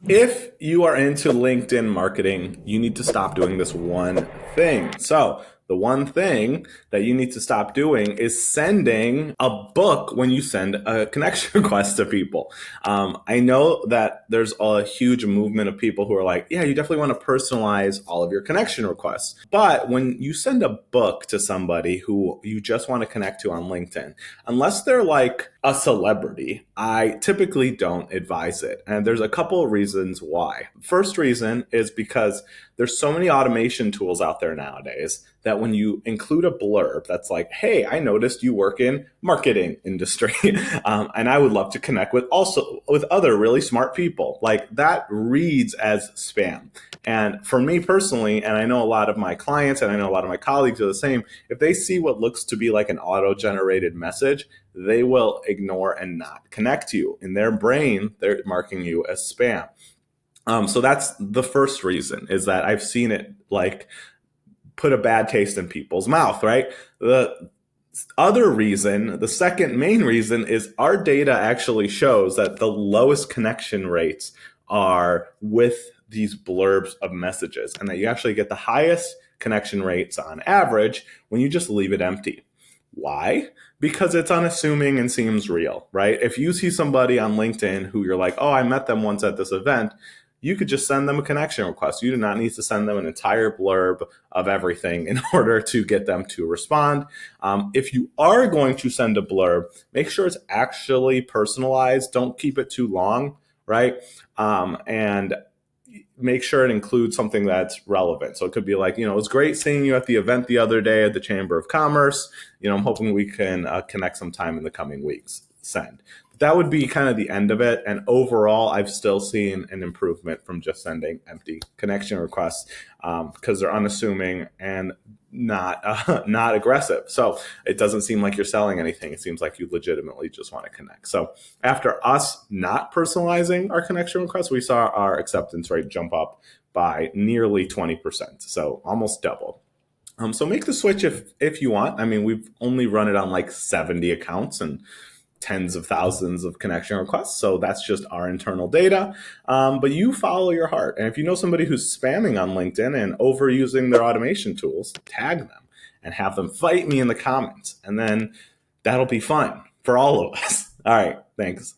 If you are into LinkedIn marketing, you need to stop doing this one thing. So, the one thing that you need to stop doing is sending a book when you send a connection request to people. I know that there's a huge movement of people who are like, yeah, you definitely want to personalize all of your connection requests. But when you send a book to somebody who you just want to connect to on LinkedIn, unless they're like a celebrity, I typically don't advise it. And there's a couple of reasons why. First reason is because there's so many automation tools out there nowadays that when you include a blurb that's like, hey, I noticed you work in marketing industry, and I would love to connect with other really smart people, like that reads as spam. And for me personally, and I know a lot of my clients and I know a lot of my colleagues are the same, if they see what looks to be like an auto generated message, they will ignore and not connect to you. In their brain, they're marking you as spam. So that's the first reason, is that I've seen it like put a bad taste in people's mouth, right? The other reason, the second main reason, is our data actually shows that the lowest connection rates are with these blurbs of messages, and that you actually get the highest connection rates on average when you just leave it empty. Why? Because it's unassuming and seems real, right? If you see somebody on LinkedIn who you're like, oh, I met them once at this event, you could just send them a connection request. You do not need to send them an entire blurb of everything in order to get them to respond. If you are going to send a blurb, make sure it's actually personalized. Don't keep it too long, right? And make sure it includes something that's relevant. So it could be like, it was great seeing you at the event the other day at the Chamber of Commerce. I'm hoping we can connect sometime in the coming weeks. Send. That would be kind of the end of it. And overall, I've still seen an improvement from just sending empty connection requests, because they're unassuming and not aggressive. So it doesn't seem like you're selling anything. It seems like you legitimately just want to connect. So after us not personalizing our connection requests, we saw our acceptance rate jump up by nearly 20%. So almost double. So make the switch if you want. I mean, we've only run it on like 70 accounts and tens of thousands of connection requests. So that's just our internal data. But you follow your heart. And if you know somebody who's spamming on LinkedIn and overusing their automation tools, tag them and have them fight me in the comments. And then that'll be fun for all of us. All right. Thanks.